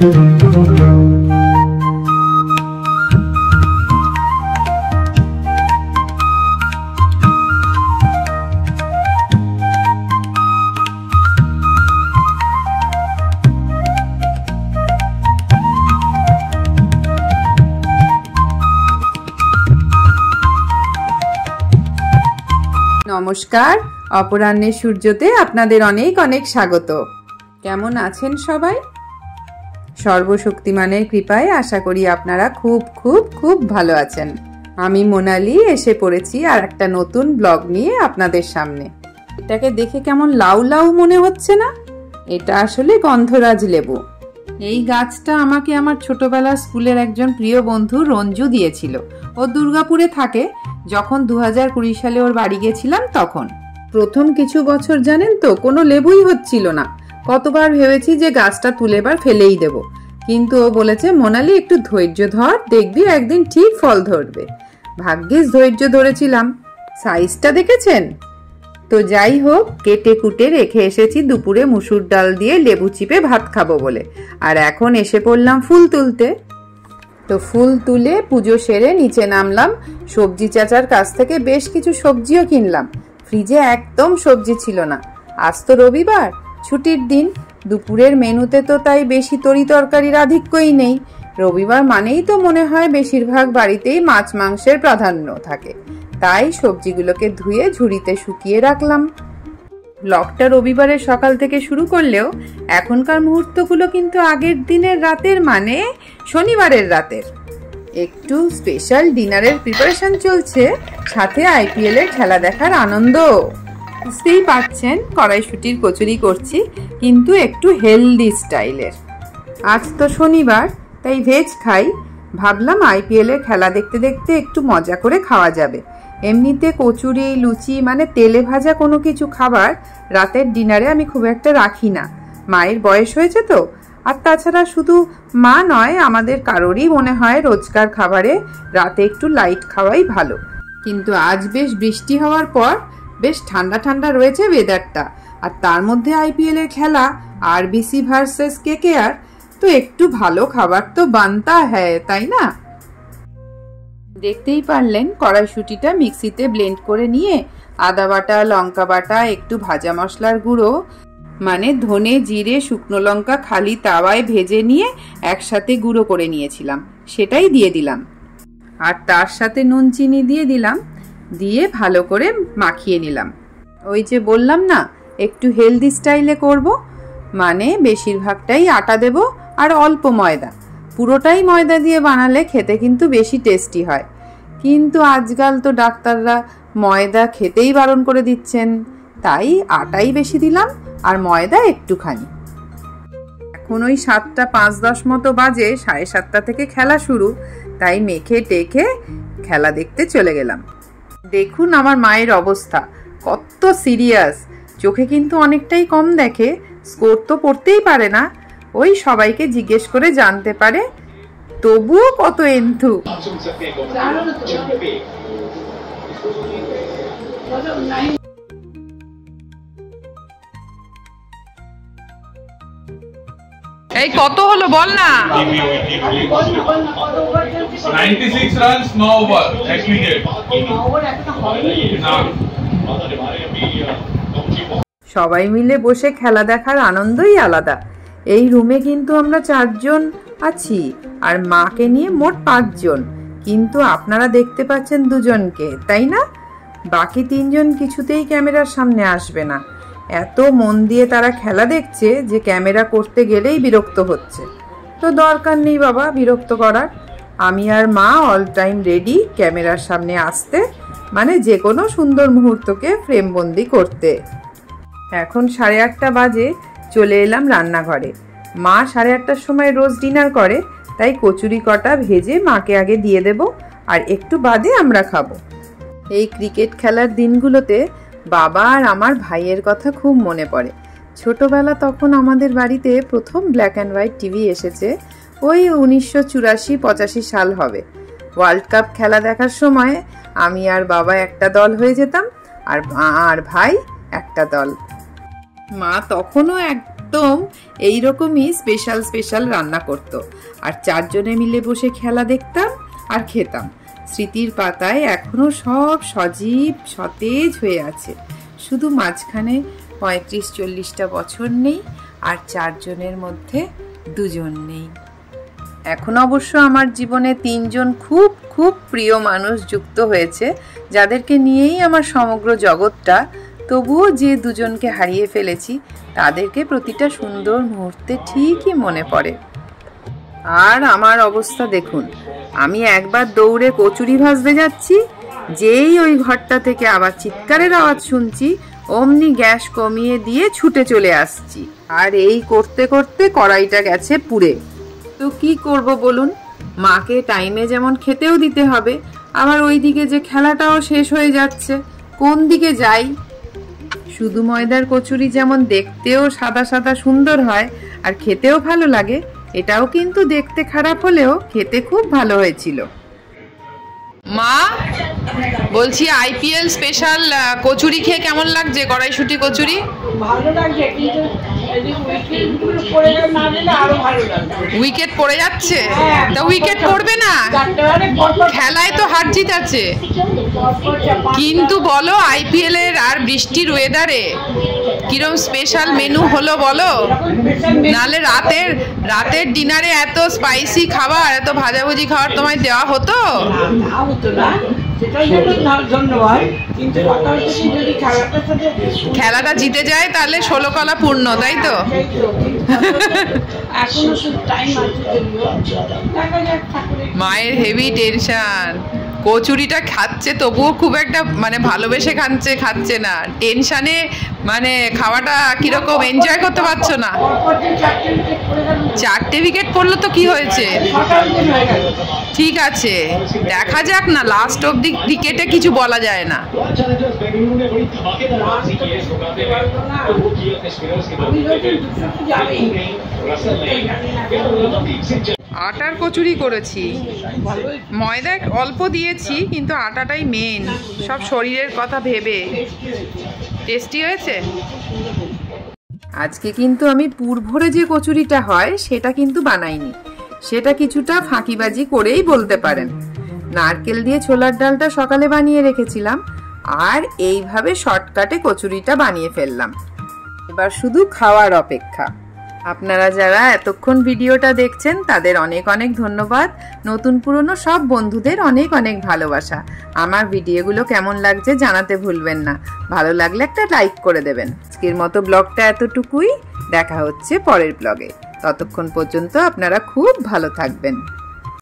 নমস্কার, অপরাহ্নের সূর্যতে আপনাদের অনেক অনেক স্বাগত। কেমন আছেন সবাই? সর্বশক্তিমানের কৃপায় আশা করি আপনারা খুব খুব খুব ভালো আছেন। আমি মোনালি এসে পড়েছি আর একটা নতুন ব্লগ নিয়ে আপনাদের সামনে। এটাকে দেখে কেমন লাউ লাউ মনে হচ্ছে না? এটা আসলে গন্ধরাজ লেবু। এই গাছটা আমাকে আমার ছোটবেলার স্কুলের একজন প্রিয় বন্ধু রঞ্জু দিয়েছিল। ও দুর্গাপুরে থাকে। যখন 2020 সালে ওর বাড়ি গেছিলাম তখন প্রথম কিছু বছর জানেন তো কোনো লেবুই হচ্ছিল না। কতবার ভেবেছি যে গাছটা তুলে এবার ফেলেই দেব, কিন্তু ও বলেছে মোনালি একটু ধৈর্য ধর, দেখবি একদিন ঠিক ফল ধরবে। ভাগ্যিস ধৈর্য ধরেছিলাম। সাইজটা দেখেছেন তো? যাই হোক, কেটে কুটে রেখে এসেছি দুপুরে মুসুর ডাল দিয়ে লেবু চিপে ভাত খাবো বলে। আর এখন এসে পড়লাম ফুল তুলতে। তো ফুল তুলে পুজো সেরে নিচে নামলাম। সবজি চাচার কাছ থেকে বেশ কিছু সবজিও কিনলাম। ফ্রিজে একদম সবজি ছিল না। আজ তো রবিবার, ছুটির দিন। দুপুরের মেনুতে তো তাই বেশি তরি তরকারির আধিক্যই নেই। রবিবার মানেই তো মনে হয় বেশিরভাগ বাড়িতেই মাছ মাংসের প্রাধান্য থাকে। তাই সবজিগুলোকে ধুয়ে ঝুড়িতে শুকিয়ে রাখলাম। ব্লগটা রবিবারের সকাল থেকে শুরু করলেও এখনকার মুহূর্তগুলো কিন্তু আগের দিনের রাতের, মানে শনিবারের রাতের। একটু স্পেশাল ডিনারের প্রিপারেশন চলছে, সাথে আইপিএল এর খেলা দেখার আনন্দ। বুঝতেই পারছেন, কড়াইশুটির কচুরি করছি, কিন্তু একটু হেলদি স্টাইলের। আজ তো শনিবার, তাই ভেজ খাই। ভাবলাম আইপিএল এর খেলা দেখতে দেখতে একটু মজা করে খাওয়া যাবে। এমনিতে কচুরি, লুচি মানে তেলে ভাজা কোনো কিছু খাবার রাতের ডিনারে আমি খুব একটা রাখি না। মায়ের বয়স হয়েছে তো। আর তাছাড়া শুধু মা নয়, আমাদের কারোরই মনে হয় রোজকার খাবারে রাতে একটু লাইট খাওয়াই ভালো। কিন্তু আজ বেশ বৃষ্টি হওয়ার পর বেশ ঠান্ডা ঠান্ডা রয়েছে ওয়েদারটা। আর তার মধ্যে আইপিএল এর খেলা, আরবিসি ভার্সেস কেকেআর, তো একটু ভালো খাবার তো বানতা হ্যায়, তাই না? দেখতেই পারলেন কড়াইশুটিটা মিক্সিতে ব্লেন্ড করে নিয়ে আদা বাটা, লঙ্কা বাটা, একটু ভাজা মশলার গুঁড়ো মানে ধনে, জিরে, শুকনো লঙ্কা খালি তাওয়ায় ভেজে নিয়ে একসাথে গুঁড়ো করে নিয়েছিলাম, সেটাই দিয়ে দিলাম। আর তার সাথে নুন চিনি দিয়ে দিলাম, দিয়ে ভালো করে মাখিয়ে নিলাম। ওই যে বললাম না একটু হেলদি স্টাইলে করব, মানে বেশিরভাগটাই আটা দেব আর অল্প ময়দা। পুরোটাই ময়দা দিয়ে বানালে খেতে কিন্তু বেশি টেস্টি হয়, কিন্তু আজকাল তো ডাক্তাররা ময়দা খেতেই বারণ করে দিচ্ছেন, তাই আটাই বেশি দিলাম আর ময়দা একটুখানি। এখন ওই 7টা 5-10 মতো বাজে, 7:30 থেকে খেলা শুরু, তাই মেখে টেখে খেলা দেখতে চলে গেলাম। দেখুন আমার মায়ের অবস্থা, কত সিরিয়াস। চোখে কিন্তু অনেকটাই কম দেখে, স্কোর তো পড়তেই পারে না। ওই সবাইকে জিজ্ঞেস করে জানতে পারে, তবুও কত এন্থু। এই কত হলো বল না? 96 রানস, 9 ওভার, 1 উইকেট। সবাই মিলে বসে খেলা দেখার আনন্দই আলাদা। এই রুমে কিন্তু আমরা 4 জন আছি আর মাকে নিয়ে মোট 5 জন, কিন্তু আপনারা দেখতে পাচ্ছেন 2 জনকে, তাই না? বাকি 3 জন কিছুতেই ক্যামেরার সামনে আসবে না। এত মন দিয়ে তারা খেলা দেখছে যে ক্যামেরা করতে গেলেই বিরক্ত হচ্ছে। তো দরকার নেই বাবা বিরক্ত করার। আমি আর মা অল টাইম রেডি ক্যামেরার সামনে আসতে, মানে যে কোনো সুন্দর মুহূর্তকে ফ্রেমবন্দি করতে। এখন 8:30 বাজে, চলে এলাম রান্নাঘরে। মা 8:30টার সময় রোজ ডিনার করে, তাই কচুরি কটা ভেজে মাকে আগে দিয়ে দেব, আর একটু বাদে আমরা খাবো। এই ক্রিকেট খেলার দিনগুলোতে বাবা আর আমার ভাইয়ের কথা খুব মনে পড়ে। ছোটবেলা তখন আমাদের বাড়িতে প্রথম ব্ল্যাক অ্যান্ড হোয়াইট টিভি এসেছে, ওই 1984-85 সাল হবে। ওয়ার্ল্ড কাপ খেলা দেখার সময় আমি আর বাবা একটা দল হয়ে যেতাম, আর মা আর ভাই একটা দল। মা তখনও জানতাম এইরকমই স্পেশাল স্পেশাল রান্না করতো, আর 4 জনে মিলে বসে খেলা দেখতাম আর খেতাম। স্মৃতির পাতায় এখনো সব সজীব সতেজ হয়ে আছে, শুধু মাঝখানে 35-40টা বছর নেই, আর 4 জনের মধ্যে 2 জন নেই। এখন অবশ্য আমার জীবনে 3 জন খুব খুব প্রিয় মানুষ যুক্ত হয়েছে, যাদেরকে নিয়েই আমার সমগ্র জগৎটা। তবুও যে 2 জনকে হারিয়ে ফেলেছি, তাদেরকে প্রতিটা সুন্দর মুহূর্তে ঠিকই মনে পড়ে। আর আমার অবস্থা দেখুন, আমি একবার দৌড়ে কচুরি ভাজতে যাচ্ছি, যেই ওই ঘরটা থেকে আবার চিৎকারের আওয়াজ শুনছি, অমনি গ্যাস কমিয়ে দিয়ে ছুটে চলে আসছি। আর এই করতে করতে কড়াইটা গেছে পুড়ে। তো কি করব বলুন, মাকে টাইমে যেমন খেতেও দিতে হবে, আবার ওইদিকে যে খেলাটাও শেষ হয়ে যাচ্ছে, কোন দিকে যাই? শুধু ময়দার কচুরি যেমন দেখতেও সাদা সাদা সুন্দর হয় আর খেতেও ভালো লাগে, এটাও কিন্তু দেখতে খারাপ হলেও খেতে খুব ভালো হয়েছিল। মা বলছি, আইপিএল স্পেশাল কচুরি খেয়ে কেমন লাগছে? কড়াইশুঁটি কচুরি ভালো লাগছে, কিন্তু উইকেট পড়ে যাচ্ছে। তা উইকেট পড়বে না, খেলায় তো হার জিত আছে। কিন্তু বলো, আইপিএল এর আর বৃষ্টির ওয়েদারে কিরম স্পেশাল মেনু হলো বলো? নালে রাতের ডিনারে এত স্পাইসি খাবার, এত ভাজাভুজি খাবার তোমায় দেওয়া হতো? খেলাটা জিতে যায় তাহলে 16 কলা পূর্ণ, তাই তো? মায়ের হেভি টেনশন, কচুরিটা খাচ্ছে তবুও খুব একটা মানে ভালোবেসে খাচ্ছে না, টেনশনে মানে খাওয়াটা কিরকম এনজয় করতে পারছো না। 4টে উইকেট পড়লো তো কি হয়েছে, ঠিক আছে, দেখা যাক না, লাস্ট অব্দি ক্রিকেটে কিছু বলা যায় না। আটার কচুরি করেছি, ময়দা অল্প দিয়েছি, কিন্তু আটাটাই মেন, সব শরীরের কথা ভেবে। টেস্টি হয়েছে। আজকে কিন্তু আমি পুর ভরে যে কচুরিটা হয় সেটা কিন্তু বানাইনি, সেটা কিছুটা ফাঁকিবাজি করেই বলতে পারেন। নারকেল দিয়ে ছোলার ডালটা সকালে বানিয়ে রেখেছিলাম, আর এইভাবে শর্টকাটে কচুরিটা বানিয়ে ফেললাম। এবার শুধু খাওয়ার অপেক্ষা। আপনারা যারা এতক্ষণ ভিডিওটা দেখছেন তাদের অনেক অনেক ধন্যবাদ। নতুন পুরনো সব বন্ধুদের অনেক অনেক ভালোবাসা। আমার ভিডিওগুলো কেমন লাগছে জানাতে ভুলবেন না, ভালো লাগলে একটা লাইক করে দেবেন। আজকের মতো ব্লগটা এতটুকুই, দেখা হচ্ছে পরের ব্লগে। ততক্ষণ পর্যন্ত আপনারা খুব ভালো থাকবেন।